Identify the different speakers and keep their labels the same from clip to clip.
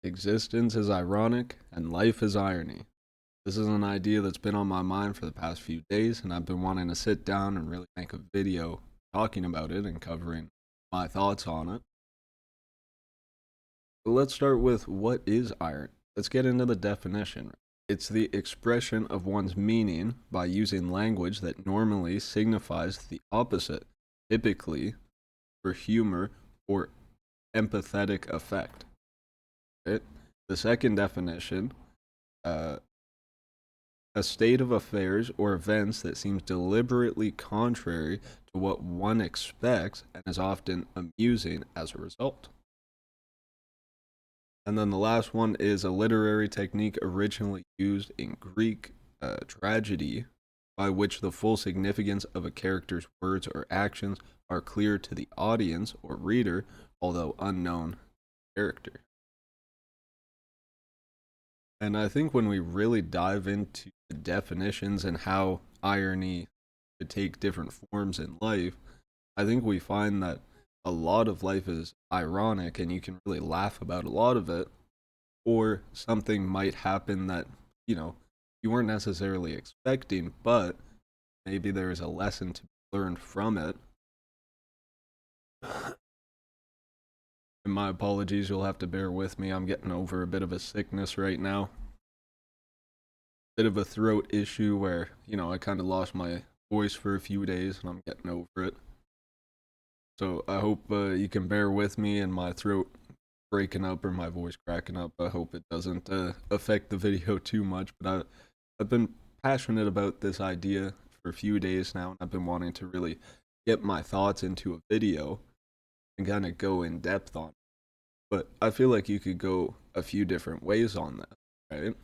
Speaker 1: Existence is ironic and life is irony. This is an idea that's been on my mind for the past few days, and I've been wanting to sit down and really make a video talking about it and covering my thoughts on it. But let's start with what is irony. Let's get into the definition. It's the expression of one's meaning by using language that normally signifies the opposite, typically for humor or empathetic effect. Right? The second definition, uh, a state of affairs or events that seems deliberately contrary to what one expects and is often amusing as a result. And then the last one is a literary technique originally used in Greek tragedy, by which the full significance of a character's words or actions are clear to the audience or reader, although unknown to the character. And I think when we really dive into the definitions and how irony could take different forms in life, I think we find that a lot of life is ironic and you can really laugh about a lot of it, or something might happen that, you know, you weren't necessarily expecting, but maybe there is a lesson to be learned from it. And my apologies, you'll have to bear with me. I'm getting over a bit of a sickness right now. Bit of a throat issue where, I kind of lost my voice for a few days and I'm getting over it. So I hope you can bear with me and my throat breaking up or my voice cracking up. I hope it doesn't affect the video too much, but I've been passionate about this idea for a few days now, and I've been wanting to really get my thoughts into a video and kind of go in depth on it. But I feel like you could go a few different ways on that, right?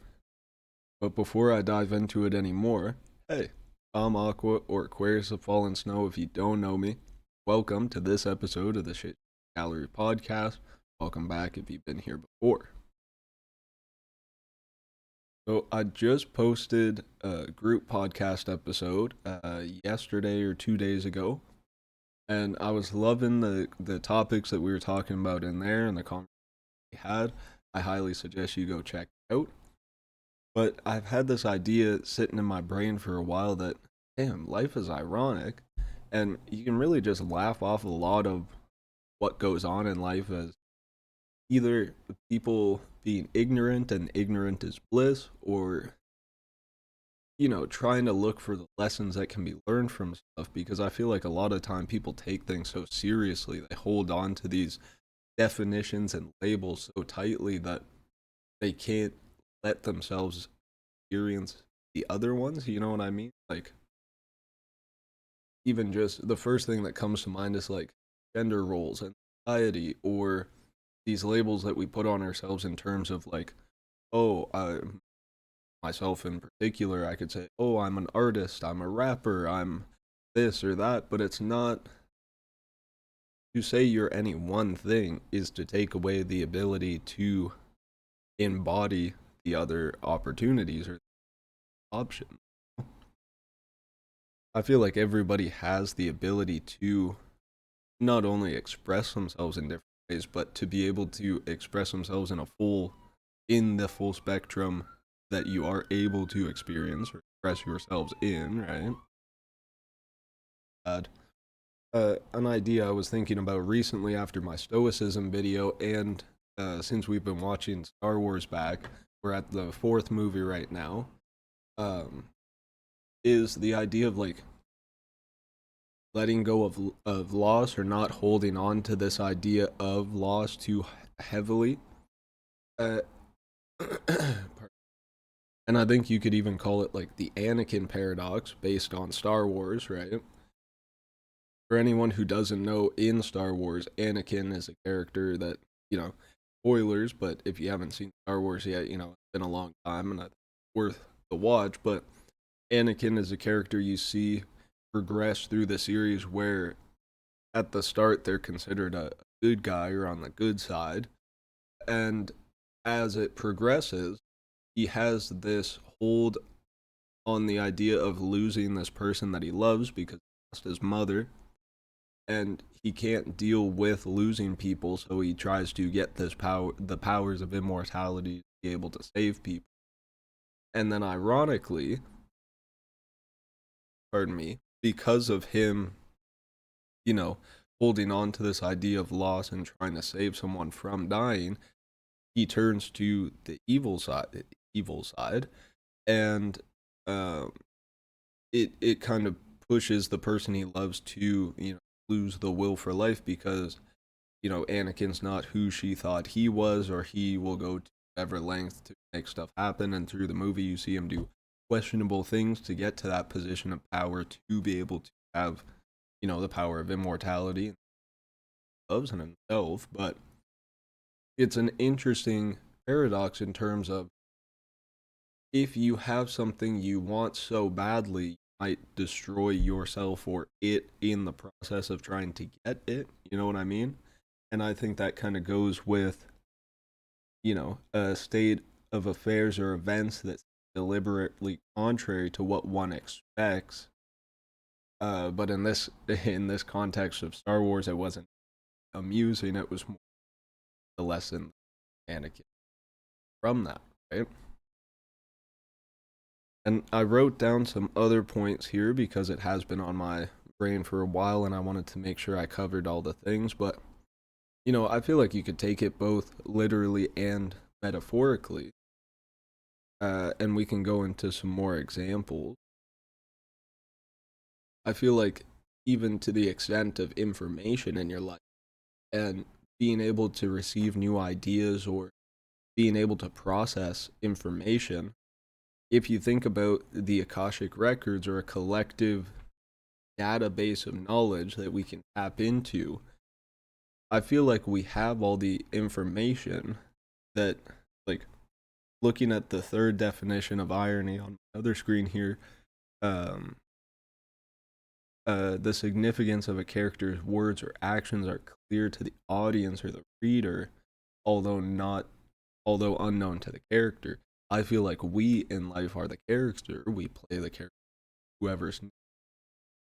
Speaker 1: But before I dive into it anymore, hey, I'm Aqua or Aquarius of Fallen Snow if you don't know me. Welcome to this episode of the Shit Gallery podcast. Welcome back if you've been here before. So I just posted a group podcast episode yesterday or 2 days ago, and I was loving the topics that we were talking about in there and the conversation we had. I highly suggest you go check it out. But I've had this idea sitting in my brain for a while that, damn, life is ironic, and you can really just laugh off a lot of what goes on in life as either people being ignorant and ignorant is bliss, or trying to look for the lessons that can be learned from stuff, because I feel like a lot of time people take things so seriously, they hold on to these definitions and labels so tightly that they can't let themselves experience the other ones, you know what I mean? Like, even just the first thing that comes to mind is like gender roles and society, or these labels that we put on ourselves in terms of like, oh, myself in particular, I could say, oh, I'm an artist, I'm a rapper, I'm this or that, but it's not. To say you're any one thing is to take away the ability to embody the other opportunities or options. I feel like everybody has the ability to not only express themselves in different ways, but to be able to express themselves in the full spectrum that you are able to experience or express yourselves in, right? An idea I was thinking about recently after my Stoicism video, and since we've been watching Star Wars back, we're at the fourth movie right now, um, is the idea of like letting go of loss, or not holding on to this idea of loss too heavily. Uh, and I think you could even call it like the Anakin paradox based on Star Wars, right? For anyone who doesn't know, in Star Wars, Anakin is a character that, spoilers, but if you haven't seen Star Wars yet, it's been a long time and it's worth the watch. But Anakin is a character you see progress through the series where at the start they're considered a good guy or on the good side. And as it progresses, he has this hold on the idea of losing this person that he loves because he lost his mother, and he can't deal with losing people, so he tries to get this the powers of immortality to be able to save people. And then ironically, pardon me, because of him, you know, holding on to this idea of loss and trying to save someone from dying, he turns to the evil side, and um, it kind of pushes the person he loves to, lose the will for life, because Anakin's not who she thought he was, or he will go to whatever length to make stuff happen. And through the movie, you see him do questionable things to get to that position of power, to be able to have, the power of immortality and loves in himself. But it's an interesting paradox in terms of, if you have something you want so badly, you might destroy yourself or it in the process of trying to get it. You know what I mean? And I think that kind of goes with, a state of affairs or events that's deliberately contrary to what one expects. But in this context of Star Wars, it wasn't amusing. It was more the lesson Anakin from that, right? And I wrote down some other points here because it has been on my brain for a while, and I wanted to make sure I covered all the things. But I feel like you could take it both literally and metaphorically, and we can go into some more examples. I feel like, even to the extent of information in your life and being able to receive new ideas, or being able to process information, if you think about the Akashic records, or a collective database of knowledge that we can tap into, I feel like we have all the information that, like, looking at the third definition of irony on my other screen here, um, the significance of a character's words or actions are clear to the audience or the reader, although not, although unknown to the character. I feel like we in life are the character. We play the character, whoever's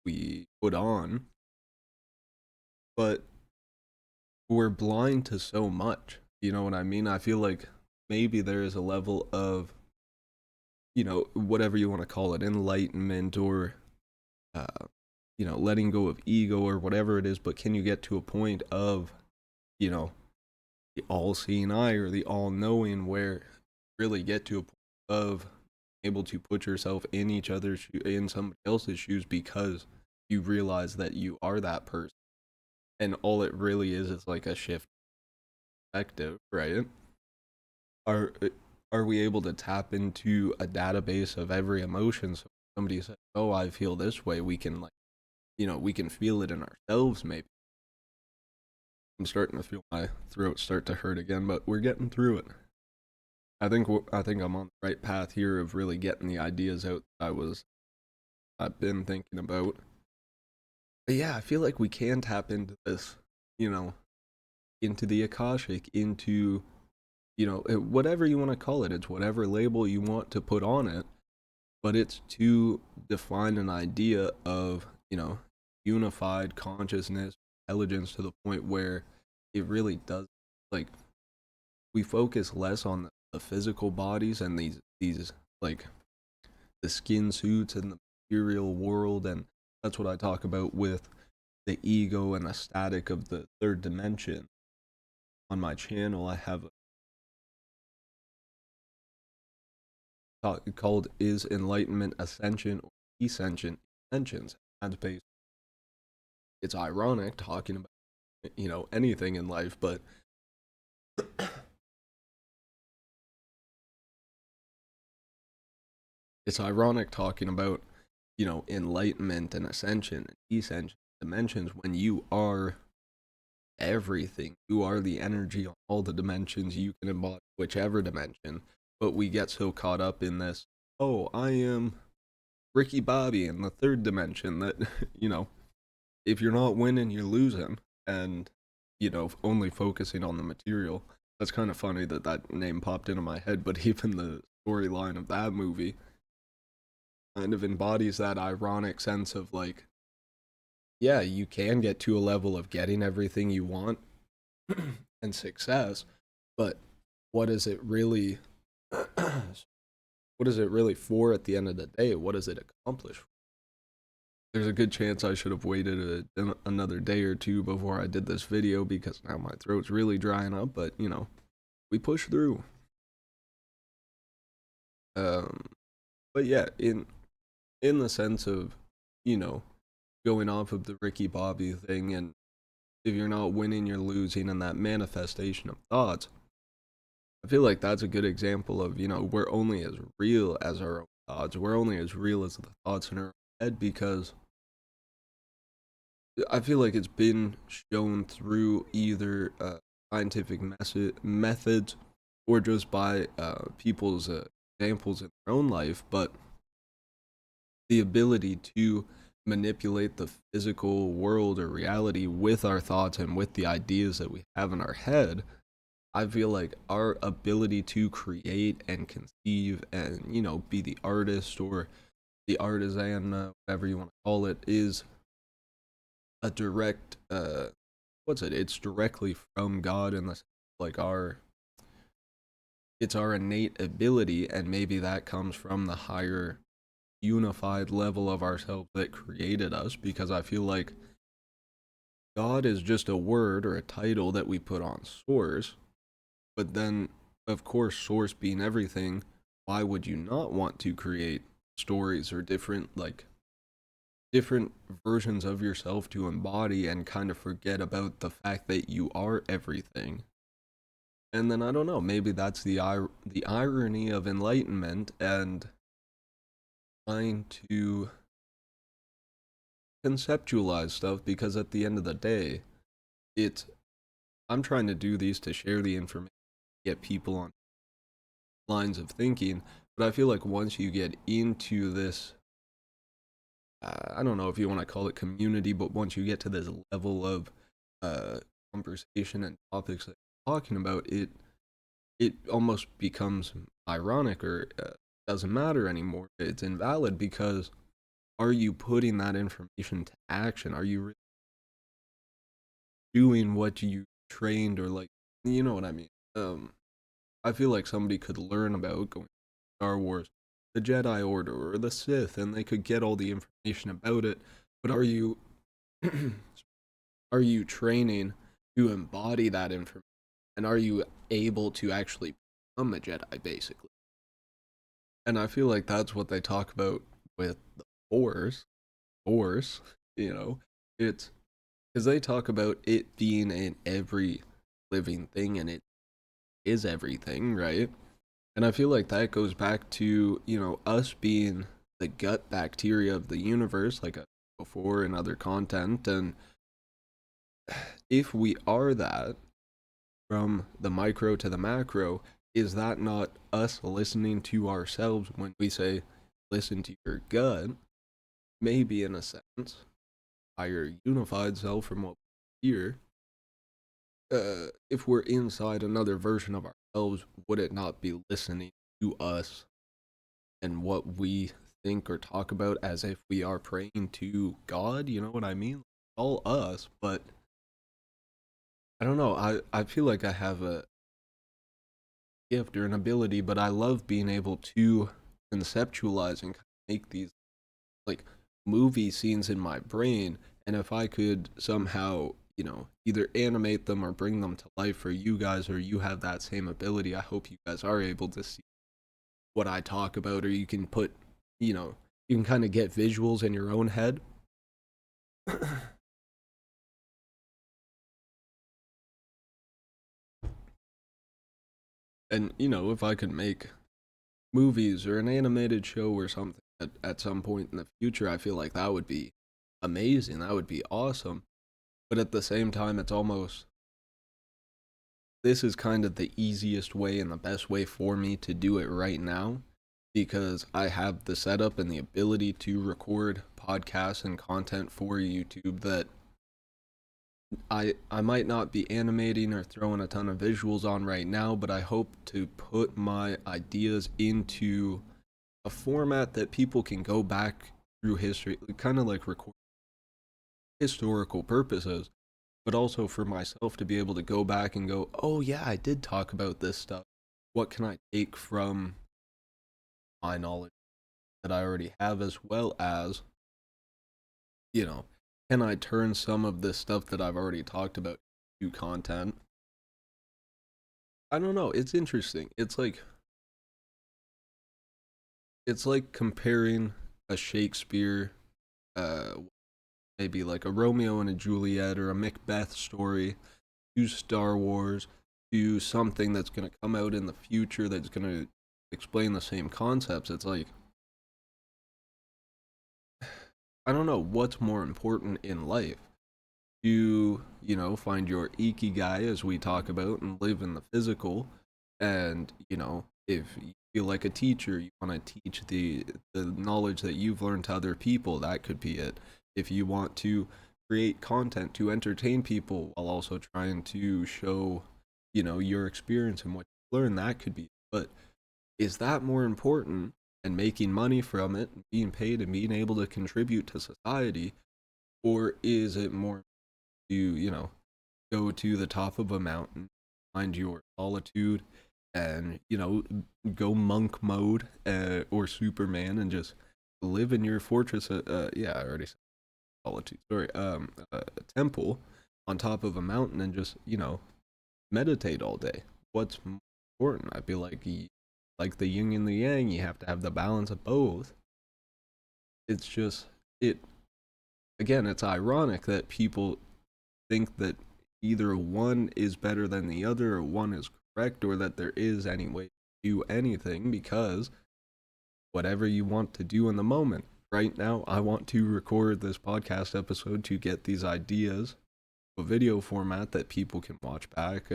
Speaker 1: we put on, but we're blind to so much. You know what I mean? I feel like maybe there is a level of, whatever you want to call it, enlightenment, or uh, letting go of ego, or whatever it is. But can you get to a point of, you know, the all-seeing eye, or the all-knowing, where you really get to a point of able to put yourself in in somebody else's shoes, because you realize that you are that person, and all it really is like a shift in perspective, right? Are are we able to tap into a database of every emotion? So if somebody says, "Oh, I feel this way," we can, like, we can feel it in ourselves. Maybe I'm starting to feel my throat start to hurt again, but we're getting through it. I think I'm on the right path here of really getting the ideas out that I've been thinking about. But yeah, I feel like we can tap into this, you know, into the Akashic, into, whatever you want to call it. It's whatever label you want to put on it, but it's to define an idea of, unified consciousness, intelligence, to the point where it really does, like, we focus less on the physical bodies and these like the skin suits and the material world. And that's what I talk about with the ego and the static of the third dimension. On my channel, I have a talk called "Is Enlightenment Ascension or Descension?" Ascensions. That's based. It's ironic talking about, anything in life, but it's ironic talking about, enlightenment and ascension and descension dimensions, when you are everything. You are the energy on all the dimensions. You can embody whichever dimension. But we get so caught up in this, "Oh, I am Ricky Bobby in the third dimension," that, if you're not winning, you're losing. And, only focusing on the material. That's kind of funny that that name popped into my head, but even the storyline of that movie kind of embodies that ironic sense of, like, yeah, you can get to a level of getting everything you want and success, but what is it really what is it really for at the end of the day? What does it accomplish? There's a good chance I should have waited another day or two before I did this video because now my throat's really drying up, but you know, we push through. Um, but yeah, in the sense of, you know, going off of the Ricky Bobby thing, and if you're not winning, you're losing, and that manifestation of thoughts, I feel like that's a good example of, you know, we're only as real as our own thoughts. We're only as real as the thoughts in our head because I feel like it's been shown through either scientific methods or just by people's examples in their own life, but the ability to manipulate the physical world or reality with our thoughts and with the ideas that we have in our head. I feel like our ability to create and conceive and, you know, be the artist or the artisan, whatever you want to call it, is a direct, what's it? It's directly from God, and like it's our innate ability, and maybe that comes from the higher unified level of ourselves that created us, because I feel like God is just a word or a title that we put on source. But then, of course, source being everything, why would you not want to create stories or different versions of yourself to embody and kind of forget about the fact that you are everything? And then I don't know, maybe that's the irony of enlightenment and trying to conceptualize stuff, because at the end of the day, it's I'm trying to do these to share the information, get people on lines of thinking, but I feel like once you get into this, I don't know if you want to call it community, but once you get to this level of uh, conversation and topics that you're talking about, it almost becomes ironic, or doesn't matter anymore. It's invalid because are you putting that information to action? Are you really doing what you trained, or like, you know what I mean? I feel like somebody could learn about going to Star Wars, the Jedi Order, or the Sith, and they could get all the information about it. But are you are you training to embody that information? And are you able to actually become a Jedi, basically? And I feel like that's what they talk about with the Force. Force, you know, it's because they talk about it being in every living thing, and it is everything, right? And I feel like that goes back to, you know, us being the gut bacteria of the universe, like before in other content. And if we are that, from the micro to the macro, is that not us listening to ourselves when we say, listen to your gut? Maybe in a sense, higher unified self from what we hear. If we're inside another version of ourselves, would it not be listening to us and what we think or talk about as if we are praying to God? You know what I mean? All us, but I don't know. I feel like I have a gift or an ability, but I love being able to conceptualize and make these like movie scenes in my brain. And if I could somehow, you know, either animate them or bring them to life for you guys, or you have that same ability, I hope you guys are able to see what I talk about, or you can put, you know, you can kind of get visuals in your own head. And, you know, if I could make movies or an animated show or something at some point in the future, I feel like that would be amazing. That would be awesome. But at the same time, it's almost, this is kind of the easiest way and the best way for me to do it right now, because I have the setup and the ability to record podcasts and content for YouTube that I might not be animating or throwing a ton of visuals on right now, but I hope to put my ideas into a format that people can go back through history, kind of like record. historical purposes, but also for myself to be able to go back and go, oh yeah, I did talk about this stuff. What can I take from my knowledge that I already have, as well as, you know, can I turn some of this stuff that I've already talked about to content? I don't know. It's interesting. It's like comparing a Shakespeare, uh, maybe like a Romeo and a Juliet or a Macbeth story, to Star Wars, to something that's going to come out in the future that's going to explain the same concepts. It's like, I don't know what's more important in life. Find your ikigai, as we talk about, and live in the physical. And, if you feel like a teacher, you want to teach the knowledge that you've learned to other people, that could be it. If you want to create content to entertain people while also trying to show, your experience and what you learned, that could be it. But is that more important, and making money from it, and being paid and being able to contribute to society? Or is it more to, go to the top of a mountain, find your solitude, and, go monk mode, or Superman, and just live in your fortress? Yeah, I already said solitude. Sorry, a temple on top of a mountain, and just, meditate all day. What's important? I feel like the yin and the yang, you have to have the balance of both. It's just it again. It's ironic that people think that either one is better than the other, or one is correct, or that there is any way to do anything, because whatever you want to do in the moment. Right now, I want to record this podcast episode to get these ideas, a video format that people can watch back,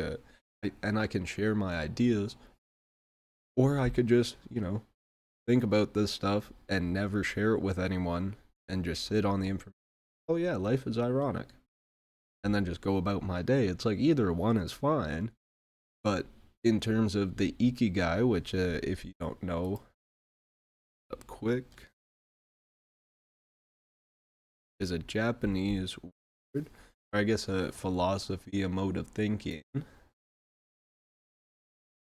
Speaker 1: and I can share my ideas. Or I could just, think about this stuff and never share it with anyone, and just sit on the information. Oh, yeah, life is ironic. And then just go about my day. It's like either one is fine, but in terms of the ikigai, which, if you don't know, up quick, is a Japanese word, or I guess a philosophy, a mode of thinking,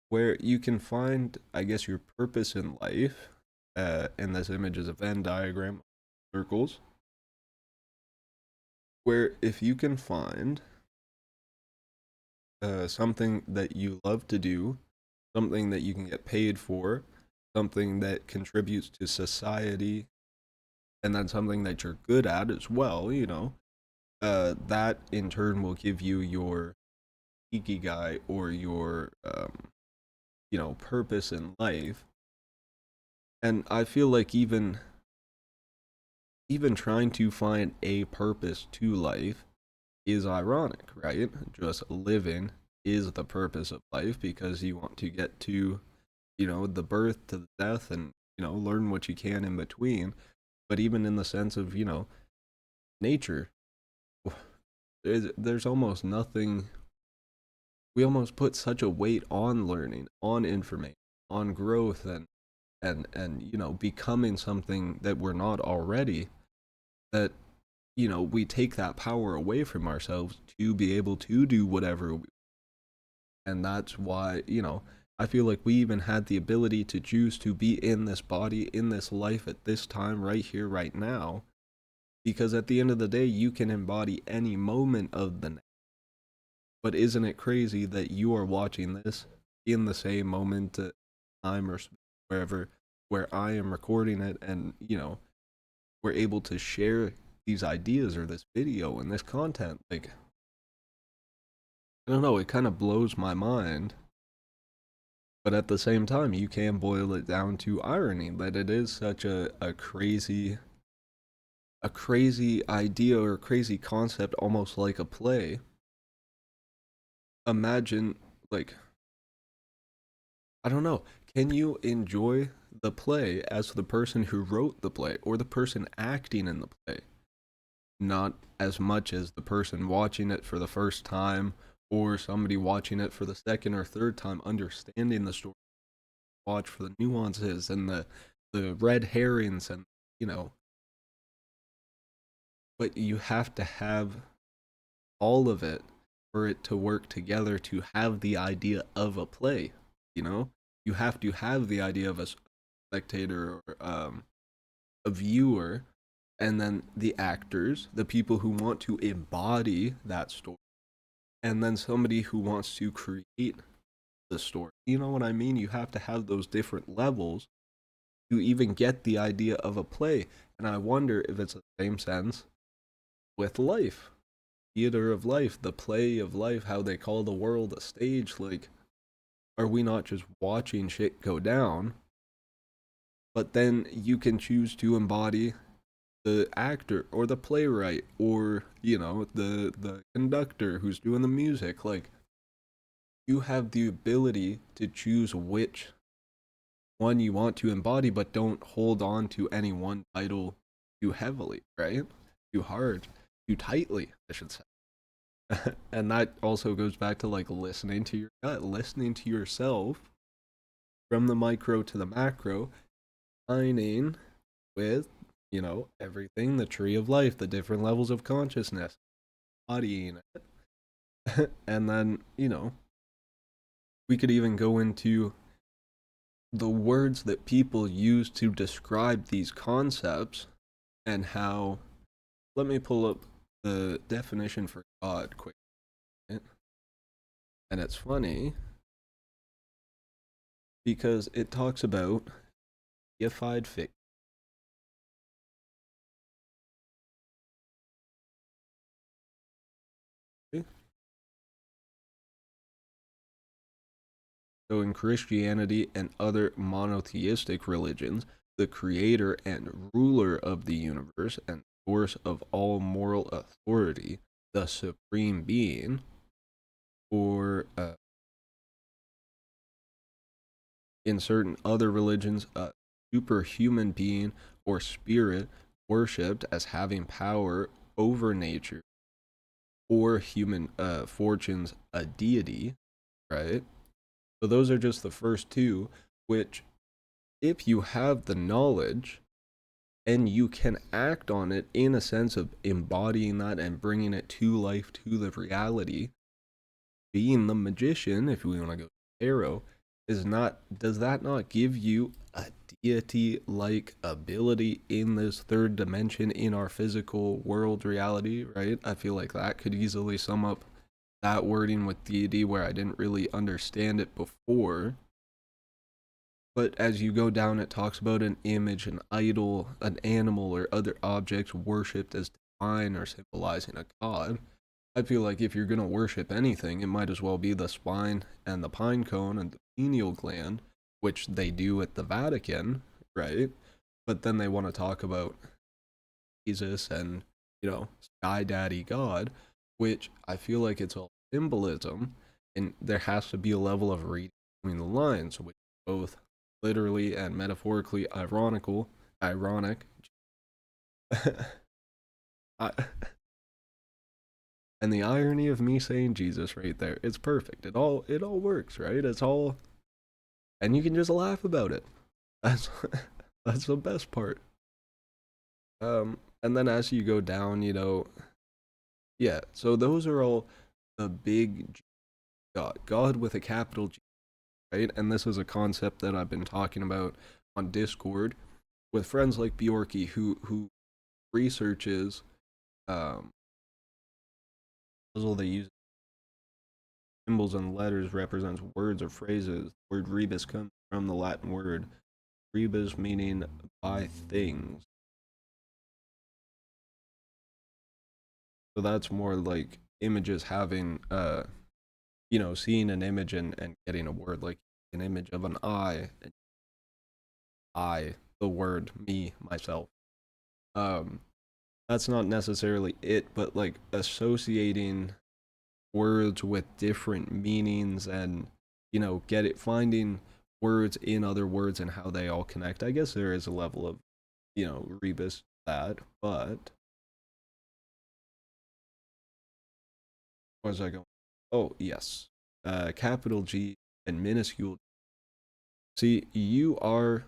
Speaker 1: where you can find, I guess, your purpose in life. And this image is a Venn diagram, circles, where if you can find something that you love to do, something that you can get paid for, something that contributes to society, and then something that you're good at as well, that in turn will give you your ikigai, or your, purpose in life. And I feel like even trying to find a purpose to life is ironic, right? Just living is the purpose of life, because you want to get to, the birth to the death, and, learn what you can in between. But even in the sense of, nature, there's almost nothing. We almost put such a weight on learning, on information, on growth, and becoming something that we're not already, that, we take that power away from ourselves to be able to do whatever we. And that's why, I feel like we even had the ability to choose to be in this body, in this life, at this time, right here, right now, because at the end of the day, you can embody any moment of the next. But isn't it crazy that you are watching this in the same moment, time, or wherever, where I am recording it, and, we're able to share these ideas, or this video and this content? Like, I don't know, it kind of blows my mind. But at the same time, you can boil it down to irony, that it is such a crazy idea, or a crazy concept, almost like a play. Imagine, like, I don't know, can you enjoy the play as the person who wrote the play, or the person acting in the play? Not as much as the person watching it for the first time, or somebody watching it for the second or third time, understanding the story, watch for the nuances, and the red herrings, and, you know but you have to have all of it for it to work together to have the idea of a play. You know, you have to have the idea of a spectator or a viewer, and then the actors, the people who want to embody that story, and then somebody who wants to create the story. You know what I mean? You have to have those different levels to even get the idea of a play. And I wonder if it's the same sense with life, theater of life, the play of life, how they call the world a stage. Like, are we not just watching shit go down? But then you can choose to embody the actor or the playwright or, you know, the conductor who's doing the music. Like, you have the ability to choose which one you want to embody, but don't hold on to any one title too heavily, right? Too hard, too tightly, I should say. And that also goes back to like listening to your gut, listening to yourself from the micro to the macro, aligning with, you know, everything, the tree of life, the different levels of consciousness, bodying it. And then, you know, we could even go into the words that people use to describe these concepts and how. Let me pull up the definition for God quick. And it's funny because it talks about deified figure. So in Christianity and other monotheistic religions, the creator and ruler of the universe and source of all moral authority, the supreme being, or in certain other religions, a superhuman being or spirit worshipped as having power over nature or human fortunes, a deity, right? So those are just the first two, which, if you have the knowledge and you can act on it in a sense of embodying that and bringing it to life, to the reality, being the magician, if we want to go tarot, is not, does that not give you a deity like ability in this third dimension in our physical world reality, right? I feel like that could easily sum up that wording with deity where I didn't really understand it before. But as you go down, it talks about an image, an idol, an animal, or other objects worshipped as divine or symbolizing a god. I feel like if you're going to worship anything, it might as well be the spine and the pine cone and the pineal gland, which they do at the Vatican, right? But then they want to talk about Jesus and, you know, Sky Daddy God, which I feel like it's all symbolism, and there has to be a level of reading between the lines, which is both literally and metaphorically ironic. I, and the irony of me saying Jesus right there, it's perfect. It all works, right? It's all, and you can just laugh about it. That's that's the best part. And then as you go down, you know, yeah. So those are all the big God, God with a capital G, right? And this is a concept that I've been talking about on Discord with friends like Bjorky, who researches puzzle they use symbols and letters represents words or phrases. The word rebus comes from the Latin word rebus, meaning by things. So that's more like images having you know, seeing an image and getting a word, like an image of an eye, I, the word me, myself. Um that's not necessarily it, but like associating words with different meanings and, you know, get it, finding words in other words and how they all connect. I guess there is a level of, you know, rebus that, but where's I going? Oh yes, capital G and minuscule. See, you are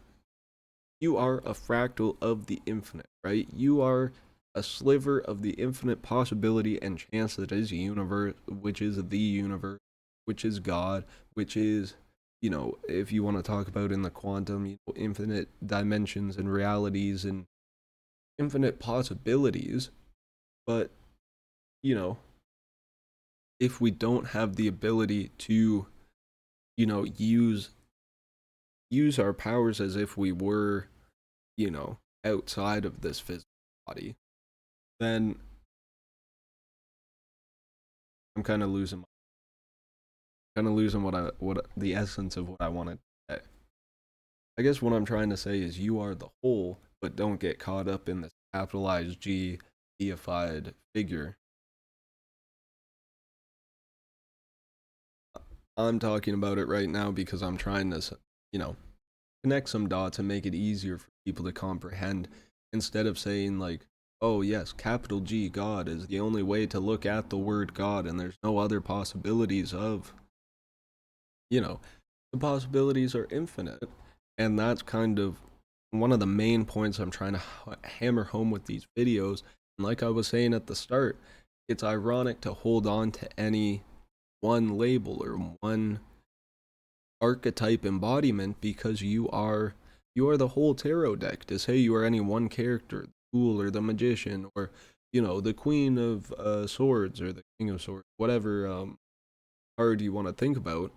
Speaker 1: a fractal of the infinite, right? You are a sliver of the infinite possibility and chance that is universe, which is the universe, which is God, which is, if you want to talk about in the quantum, infinite dimensions and realities and infinite possibilities. But, you know, if we don't have the ability to, use our powers as if we were, outside of this physical body, then I'm kind of losing what the essence of what I wanted to say. I guess what I'm trying to say is you are the whole, but don't get caught up in this capitalized G deified figure. I'm talking about it right now because I'm trying to, you know, connect some dots and make it easier for people to comprehend instead of saying like, oh yes, capital G God is the only way to look at the word God and there's no other possibilities of, you know, the possibilities are infinite. And that's kind of one of the main points I'm trying to hammer home with these videos. And like I was saying at the start, it's ironic to hold on to any one label or one archetype embodiment because you are the whole tarot deck. To say you are any one character, the fool or the magician, or the queen of swords or the king of swords, whatever card you want to think about,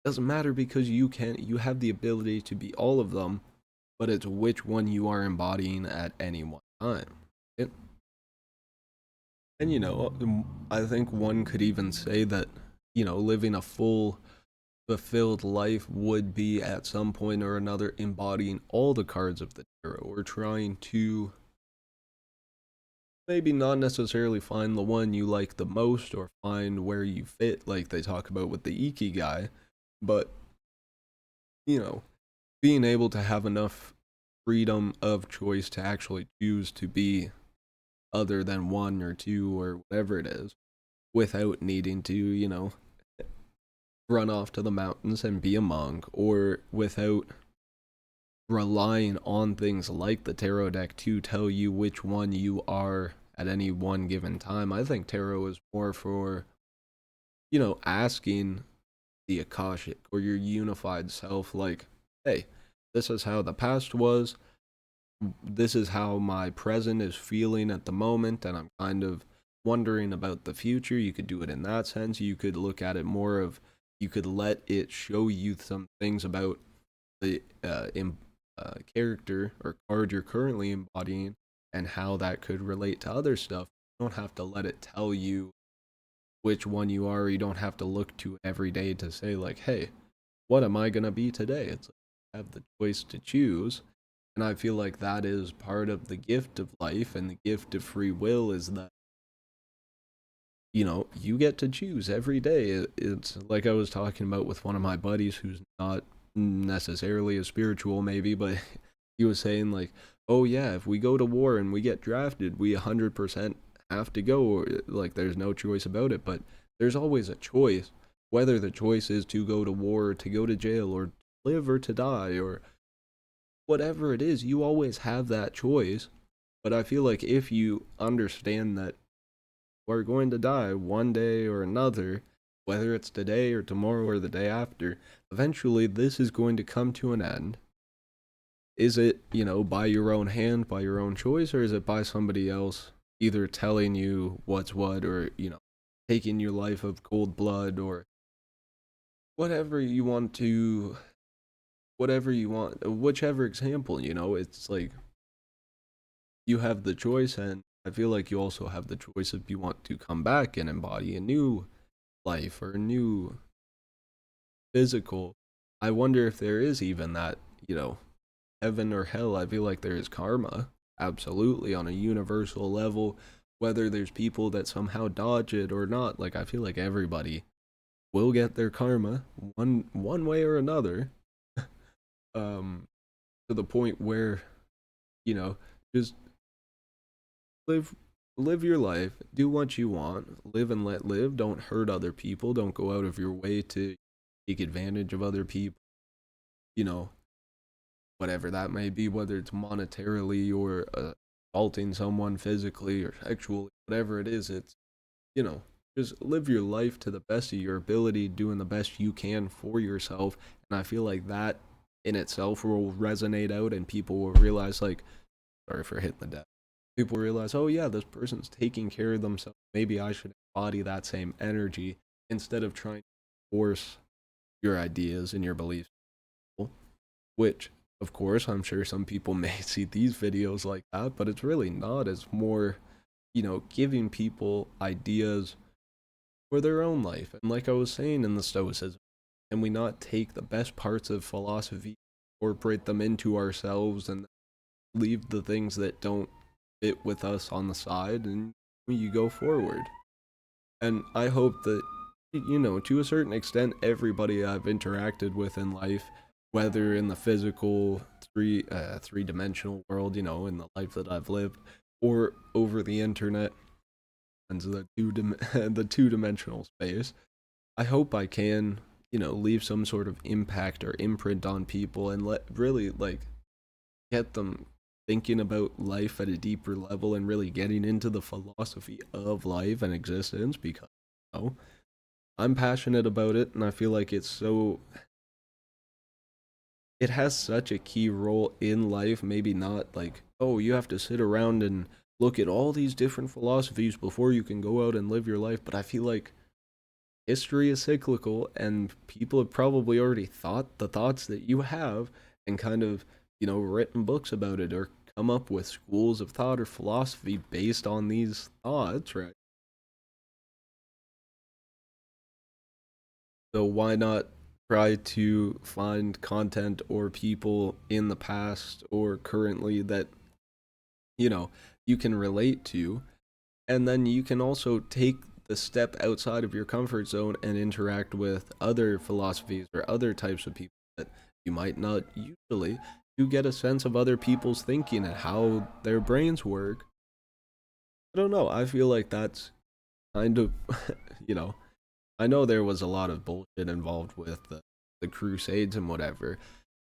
Speaker 1: doesn't matter because you have the ability to be all of them, but it's which one you are embodying at any one time. It, and I think one could even say that living a full fulfilled life would be at some point or another embodying all the cards of the tarot or trying to maybe not necessarily find the one you like the most or find where you fit like they talk about with the ikigai, but you know being able to have enough freedom of choice to actually choose to be other than one or two or whatever it is without needing to run off to the mountains and be a monk, or without relying on things like the tarot deck to tell you which one you are at any one given time. I think tarot is more for, asking the Akashic or your unified self, like, hey, this is how the past was, this is how my present is feeling at the moment, and I'm kind of wondering about the future. You could do it in that sense. You could look at it more of, you could let it show you some things about the character or card you're currently embodying and how that could relate to other stuff. You don't have to let it tell you which one you are. You don't have to look to every day to say like, hey, what am I going to be today? It's like you have the choice to choose. And I feel like that is part of the gift of life, and the gift of free will is that you get to choose every day. It's like I was talking about with one of my buddies who's not necessarily a spiritual maybe, but he was saying like, oh yeah, if we go to war and we get drafted, we 100% have to go, or like there's no choice about it. But there's always a choice, whether the choice is to go to war or to go to jail or live or to die or whatever it is. You always have that choice. But I feel like if you understand that we're going to die one day or another, whether it's today or tomorrow or the day after, eventually this is going to come to an end. Is it, by your own hand, by your own choice, or is it by somebody else either telling you what's what, or, taking your life of cold blood, or whatever you want to, whatever you want, whichever example, it's like you have the choice, and I feel like you also have the choice if you want to come back and embody a new life or a new physical. I wonder if there is even that, heaven or hell. I feel like there is karma, absolutely, on a universal level. Whether there's people that somehow dodge it or not, like I feel like everybody will get their karma one way or another. um, to the point where you know just live live your life, do what you want, live and let live. Don't hurt other people. Don't go out of your way to take advantage of other people. You know, whatever that may be, whether it's monetarily or assaulting someone physically or sexually, whatever it is. It's, you know, just live your life to the best of your ability, doing the best you can for yourself. And I feel like that in itself will resonate out, and people will realize, like, sorry for hitting the deck. People realize, oh yeah, this person's taking care of themselves. Maybe I should embody that same energy instead of trying to force your ideas and your beliefs. Which, of course, I'm sure some people may see these videos like that, but it's really not. It's more, giving people ideas for their own life. And like I was saying in the Stoicism, can we not take the best parts of philosophy, incorporate them into ourselves, and leave the things that don't fit with us on the side, and you go forward? And I hope that, to a certain extent, everybody I've interacted with in life, whether in the physical three-dimensional world, in the life that I've lived, or over the internet and the the two-dimensional space, I hope I can, leave some sort of impact or imprint on people, and really, like, get them thinking about life at a deeper level and really getting into the philosophy of life and existence, because, I'm passionate about it, and I feel like it has such a key role in life. Maybe not like, oh, you have to sit around and look at all these different philosophies before you can go out and live your life, but I feel like history is cyclical, and people have probably already thought the thoughts that you have, and kind of, written books about it, or come up with schools of thought or philosophy based on these thoughts, right? So why not try to find content or people in the past or currently that, you know, you can relate to, and then you can also take the step outside of your comfort zone and interact with other philosophies or other types of people that you might not usually, to get a sense of other people's thinking and how their brains work. I don't know. I feel like that's kind of, you know, I know there was a lot of bullshit involved with the Crusades and whatever.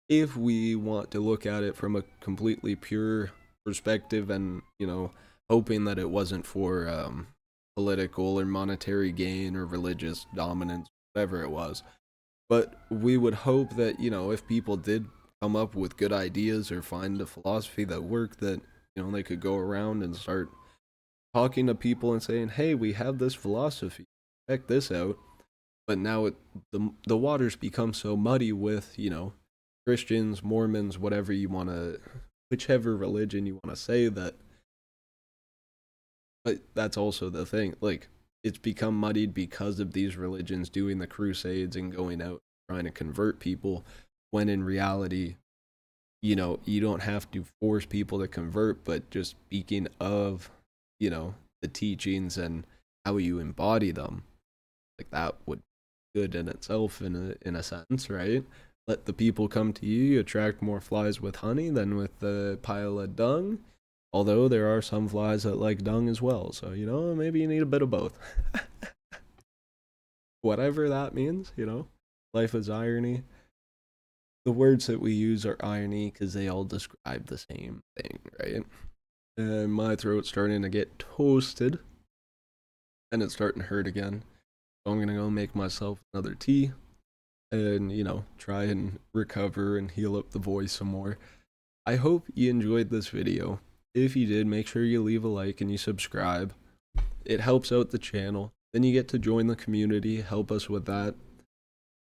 Speaker 1: If we want to look at it from a completely pure perspective, and, hoping that it wasn't for political or monetary gain or religious dominance, whatever it was. But we would hope that, if people did come up with good ideas or find a philosophy that worked, that, they could go around and start talking to people and saying, hey, we have this philosophy, check this out. But now the waters become so muddy with, Christians, Mormons, whatever you want to, whichever religion you want to say, that. But that's also the thing. Like, it's become muddied because of these religions doing the crusades and going out trying to convert people, when in reality, you don't have to force people to convert, but just speaking of, the teachings and how you embody them, like, that would be good in itself, in a sense, right? Let the people come to you. You attract more flies with honey than with the pile of dung. Although there are some flies that like dung as well, so, maybe you need a bit of both. Whatever that means, life is irony. The words that we use are irony because they all describe the same thing, right? And my throat's starting to get toasted, and it's starting to hurt again. So I'm gonna go make myself another tea, and, try and recover and heal up the voice some more. I hope you enjoyed this video. If you did, make sure you leave a like and you subscribe. It helps out the channel. Then you get to join the community, help us with that.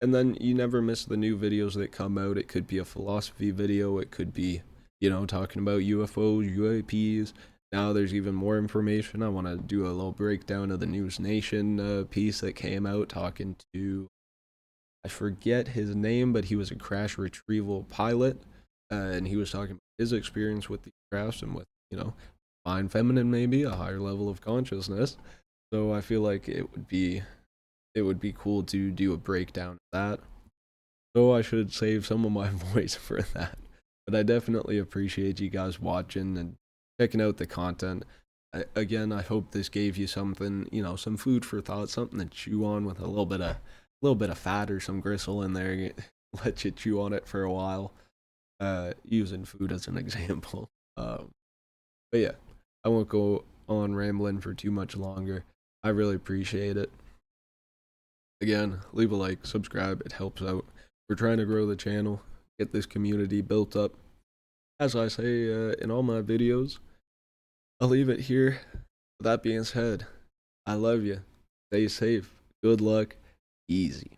Speaker 1: And then you never miss the new videos that come out. It could be a philosophy video, it could be, talking about UFOs, UAPs. Now there's even more information. I want to do a little breakdown of the News Nation piece that came out, talking to, I forget his name, but he was a crash retrieval pilot, and he was talking about his experience with the crafts and with, fine feminine, maybe a higher level of consciousness. So I feel like it would be cool to do a breakdown of that. So I should save some of my voice for that. But I definitely appreciate you guys watching and checking out the content. Again, I hope this gave you something, some food for thought, something to chew on, with a little bit of fat or some gristle in there. Let you chew on it for a while. Using food as an example. But yeah, I won't go on rambling for too much longer. I really appreciate it. Again, leave a like, subscribe, it helps out. We're trying to grow the channel, get this community built up. As I say in all my videos, I'll leave it here. With that being said, I love you. Stay safe. Good luck. Easy.